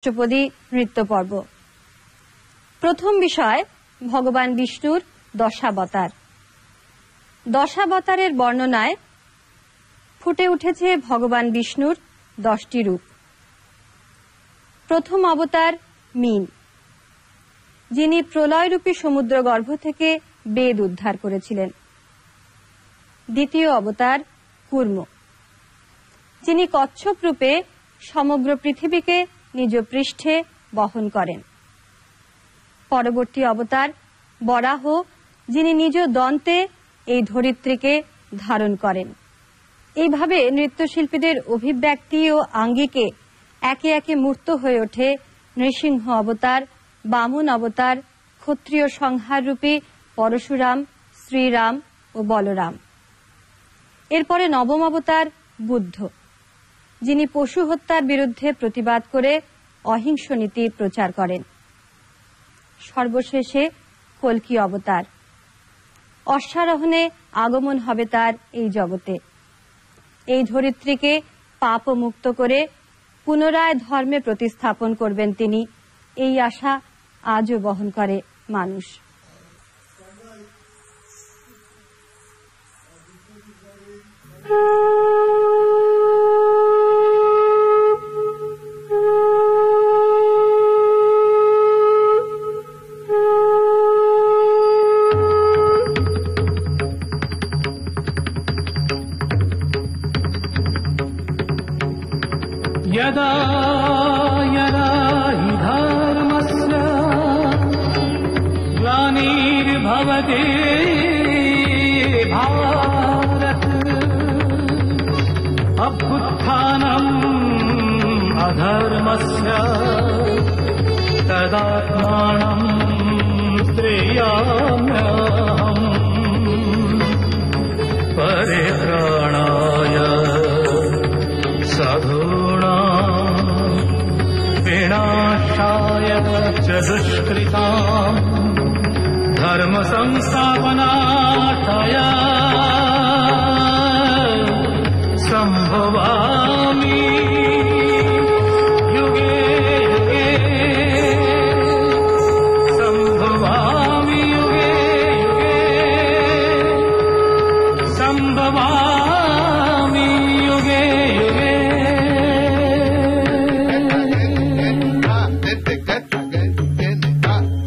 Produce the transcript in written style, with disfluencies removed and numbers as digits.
অষ্টপদী নৃত্য পর্ব। প্রথম বিষয় ভগবান বিষ্ণুর দশাবতার। দশাবতারের বর্ণনায় ফুটে উঠেছে ভগবান বিষ্ণুর 10টি রূপ। প্রথম অবতার মীন, যিনি প্রলয়রূপী সমুদ্র গর্ভ থেকে বেদ উদ্ধার করেছিলেন। দ্বিতীয় অবতার কূর্ম, যিনি কচ্ছপ রূপে সমগ্র পৃথিবীকে নিজ পৃষ্ঠে বহন করেন। পরবর্তী অবতার বরাহ, যিনি নিজ দন্তে এই ধরিত্রীকে ধারণ করেন। এইভাবে নৃত্যশিল্পীদের অভিব্যক্তি ও আঙ্গিকে একে একে মূর্ত হয়ে ওঠে নৃসিংহ অবতার, বামন অবতার, ক্ষত্রিয় সংহার রূপী পরশুরাম, শ্রীরাম ও বলরাম। এরপরে নবম অবতার বুদ্ধ, যিনি পশু হত্যার বিরুদ্ধে প্রতিবাদ করে অহিংস নীতি প্রচার করেন। সর্বশেষে কল্কি অবতার, অশ্বারোহণে আগমন হবে তার এই জগতে। এই ধরিত্রীকে পাপ মুক্ত করে পুনরায় ধর্মে প্রতিস্থাপন করবেন তিনি, এই আশা আজও বহন করে মানুষ। यदा यदा हि धर्मस्य ग्लानिर्भवति भारत अभ्युत्थानम् अधर्मस्य तदात्मानं श्रेयाम्यहम् परित्राणाय साधूनां विनाशाय च दुष्कृतां धर्म संस्थापनार्थाय